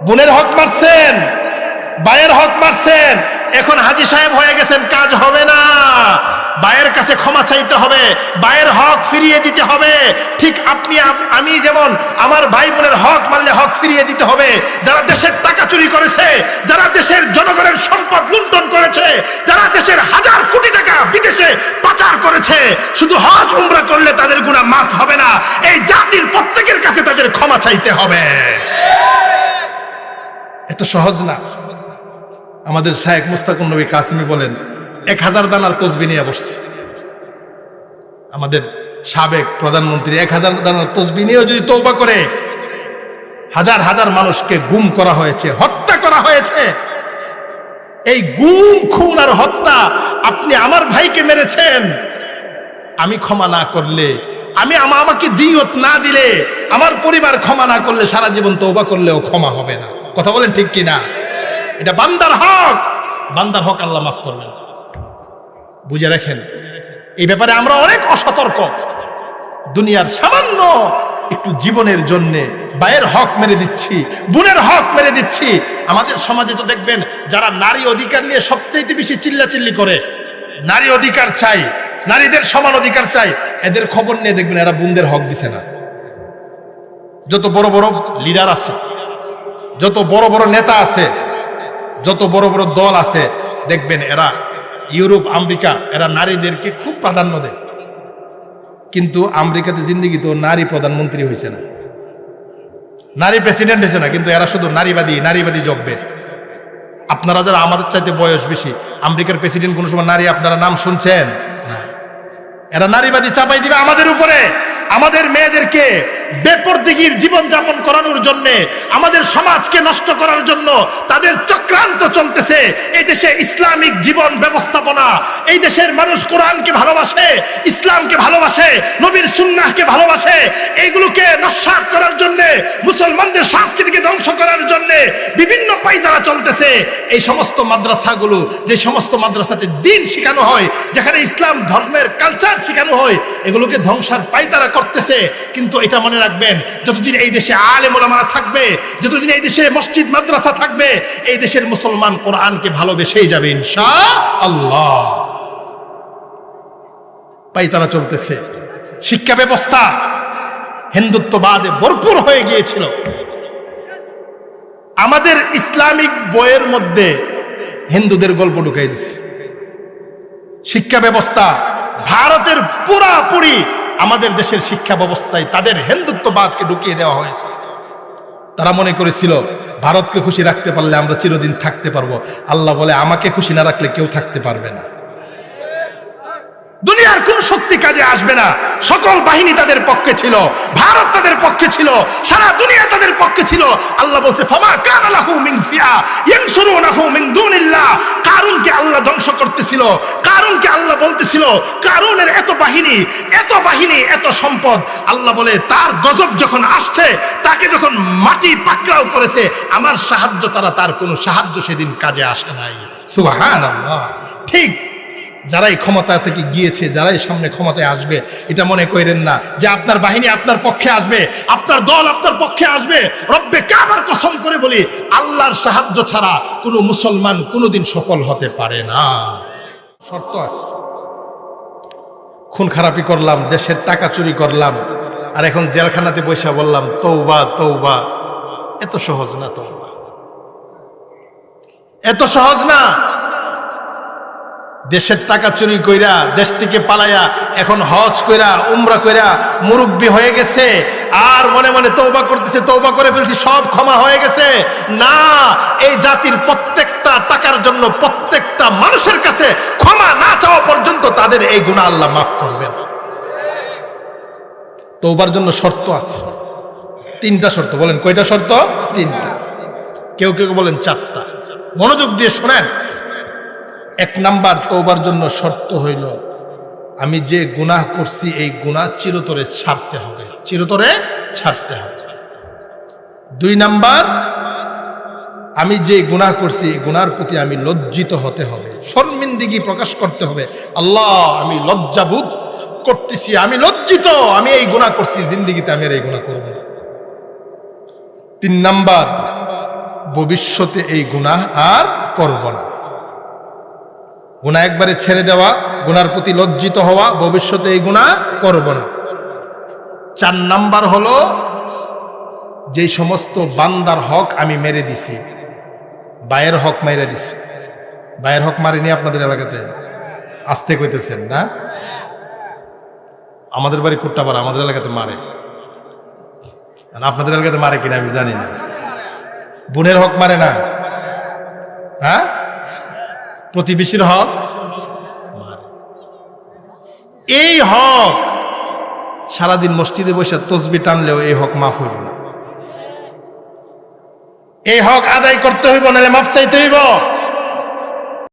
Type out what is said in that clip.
বোনের হক মারছেন, ভাইয়ের হক মারছেন, এখন হাজী সাহেব হয়ে গেছেন, কাজ হবে না। ভাইয়ের কাছে ক্ষমা চাইতে হবে, ভাইয়ের হক ফিরিয়ে দিতে হবে। ঠিক আপনি আমি যেমন আমার ভাই বোনের হক মারলে হক ফিরিয়ে দিতে হবে। যারা দেশের টাকা চুরি করেছে, যারা দেশের জনগণের সম্পদ লুণ্ঠন করেছে, যারা দেশের হাজার কোটি টাকা বিদেশে পাচার করেছে, শুধু হজ উমরা করলে তাদের গুনাহ মাফ হবে না, এই জাতির প্রত্যেকের কাছে তাদের ক্ষমা চাইতে হবে। এত সহজ না। আমাদের শায়েখ মুস্তাকুন নবী কাসিমি বলেন 1000 দানার তসবিহ নিয়ে বসছে। আমাদের সাবেক প্রধানমন্ত্রী 1000 দানার তসবিহ নিয়েও যদি তওবা করে, হাজার হাজার মানুষকে গুম করা হয়েছে, হত্যা করা হয়েছে। এই গুম খুন আর হত্যা, আপনি আমার ভাইকে মেরেছেন, আমি ক্ষমা না করলে, আমি আমাকে দিয়ত না দিলে, আমার পরিবার ক্ষমা না করলে, সারা জীবন তওবা করলেও ক্ষমা হবে না। কথা বলেন ঠিক কিনা? এটা বান্দার হক, বান্দার হক আল্লাহ মাফ করবেন। বুঝে রাখেন, এই ব্যাপারে আমরা অনেক অসতর্ক। দুনিয়ার সামান্য একটু জীবনের জন্য ভাইয়ের হক মেরে দিচ্ছি, বোনের হক মেরে দিচ্ছি। আমাদের সমাজে তো দেখবেন যারা নারী অধিকার নিয়ে সবচেয়ে বেশি চিল্লাচিল্লি করে, নারী অধিকার চাই, নারীদের সমান অধিকার চাই, এদের খবর নিয়ে দেখবেন এরা বোনদের হক দিছে না। যত বড় বড় লিডার আছে, যত বড় বড় নেতা আছে, যত বড় বড় দল আছে, দেখবেন এরা ইউরোপ আমেরিকা এরা নারীদেরকে খুব প্রাধান্য দেয়। কিন্তু আমেরিকাতে জিন্দিগি তো নারী প্রধানমন্ত্রী হয়েছে না, নারী প্রেসিডেন্ট হয়েছে না, কিন্তু এরা শুধু নারীবাদী জগবে। আপনারা যারা আমাদের চাইতে বয়স বেশি, আমেরিকার প্রেসিডেন্ট কোন সময় নারী আপনারা নাম শুনছেন? এরা নারীবাদী চাপাই দিবে আমাদের উপরে। আমাদের মেয়েদেরকে বেপরদিগির জীবন যাপন করানোর জন্য, আমাদের সমাজকে নষ্ট করার জন্য তাদের চক্রান্ত চলতেছে। এই দেশে ইসলামিক জীবন ব্যবস্থাপনা, এই দেশের মানুষ কোরআনকে ভালোবাসে, ইসলামকে ভালোবাসে, নবীর সুন্নাহকে ভালোবাসে, এইগুলোকে নস্যাৎ করার জন্য, মুসলমানদের সংস্কৃতিকে ধ্বংস করার জন্য বিভিন্ন পায়তারা চলতেছে। এই সমস্ত মাদ্রাসাগুলো, যে সমস্ত মাদ্রাসাতে দ্বীন শেখানো হয়, যেখানে ইসলাম ধর্মের কালচার শেখানো হয়, এগুলোকে ধ্বংসার পায়তারা করতেছে। কিন্তু এটা মনে রাখবেন, যতদিন এই দেশে আলেম ওলামারা থাকবে, যতদিন এই দেশে মসজিদ মাদ্রাসা থাকবে, এই দেশের মুসলমান কোরআনকে ভালোবেসেই যাবে ইনশাআল্লাহ। পায়তারা চলতেছে, শিক্ষা ব্যবস্থা হিন্দুত্ববাদে ভরপুর হয়ে গিয়েছিল। আমাদের ইসলামিক বইয়ের মধ্যে হিন্দুদের গল্প ঢুকাই দিচ্ছে। শিক্ষা ব্যবস্থা ভারতের পুরাপুরি আমাদের দেশের শিক্ষা ব্যবস্থায় তাদের হিন্দুত্ববাদকে ঢুকিয়ে দেওয়া হয়েছে। তারা মনে করেছিল ভারতকে খুশি রাখতে পারলে আমরা চিরদিন থাকতে পারবো। আল্লাহ বলে, আমাকে খুশি না রাখলে কেউ থাকতে পারবে না। দুনিয়ার কোন শক্তি কাজে আসবে না। সকল বাহিনী তাদের পক্ষে ছিল, ভারত তাদের পক্ষে ছিল, সারা দুনিয়া তাদের পক্ষে ছিল। আল্লাহ বলছে, ফামা কানা লাহু মিন ফিয়া ইয়ানসুরুনাহু মিন দুনিল্লাহ। কারুনকে আল্লাহ ধ্বংস করতেছিল, কারুনকে আল্লাহ বলতেছিল, কারুনের এত বাহিনী, এত সম্পদ। আল্লাহ বলে, তার গজব যখন আসছে, তাকে যখন মাটি পাকড়াও করেছে, আমার সাহায্য ছাড়া তার কোনো সাহায্য সেদিন কাজে আসে নাই। সুবহানাল্লাহ। ঠিক যারাই ক্ষমতা থেকে গিয়েছে, যারাই সামনে ক্ষমতায় আসবে, এটা মনে করেন না যে আপনার বাহিনী আপনার পক্ষে আসবে, আপনার দল আপনার পক্ষে আসবে। রব্বে কাবার কসম করে বলি, আল্লাহর সাহায্য ছাড়া কোনো মুসলমান কোনোদিন সফল হতে পারে না। শর্ত আছে। খুন খারাপি করলাম, দেশের টাকা চুরি করলাম, আর এখন জেলখানাতে বসে বললাম তওবা তওবা। এত সহজ না, তওবা এত সহজ না। দেশের টাকা চুরি কইরা, দেশ থেকে পালাইয়া, এখন হজ কইরা, উমরা কইরা মুরব্বি হয়ে গেছে, আর মনে মনে তওবা করতেছে, তওবা করে ফেলছি, সব ক্ষমা হয়ে গেছে। না, এই জাতির প্রত্যেকটা টাকার জন্য প্রত্যেকটা মানুষের কাছে ক্ষমা না চাওয়া পর্যন্ত তাদের এই গুনাহ আল্লাহ মাফ করবেন। তওবার জন্য শর্ত আছে, 3টা শর্ত। বলেন কয়টা শর্ত? 3টা। কেউ কেউ বলেন 4টা। মনোযোগ দিয়ে শোনেন। 1 নাম্বার তওবার জন্য শর্ত হইল, আমি যে গুনাহ করছি এই গুনাহ চিরতরে ছাড়তে হবে, চিরতরে ছাড়তে হবে। 2 নাম্বার, আমি যে গুনাহ করছি এই গুনার প্রতি আমি লজ্জিত হতে হবে, শর্মিন্দিগি প্রকাশ করতে হবে। আল্লাহ, আমি লজ্জাবোধ করতেছি, আমি লজ্জিত, আমি এই গুনাহ করছি, জিন্দেগিতে আমি আর এই গুনাহ করব না। 3 নাম্বার, ভবিষ্যতে এই গুনাহ আর করব না। গুনাহ একবারে ছেড়ে দেওয়া, গুনার প্রতি লজ্জিত হওয়া, ভবিষ্যতে এই গুনাহ করব না। 4 নাম্বার হলো যে সমস্ত বান্দার হক আমি মেরে দিছি, ভাইয়ের হক মেরে দিছি। ভাইয়ের হক মারিনি আপনাদের এলাকাতে? আসতে কইতেছেন না? আমাদের বাড়ি কুট্টাপাড়া, আমাদের এলাকাতে মারে। আপনাদের এলাকাতে মারে কিনা আমি জানি না। বোনের হক মারে না? হ্যাঁ, প্রতিবেশীর হক মারে। এই হক সারাদিন মসজিদে বসে তসবি টানলেও এই হক মাফ হইব না। এই হক আদায় করতে হইব, নাহলে মাফ চাইতে হইব।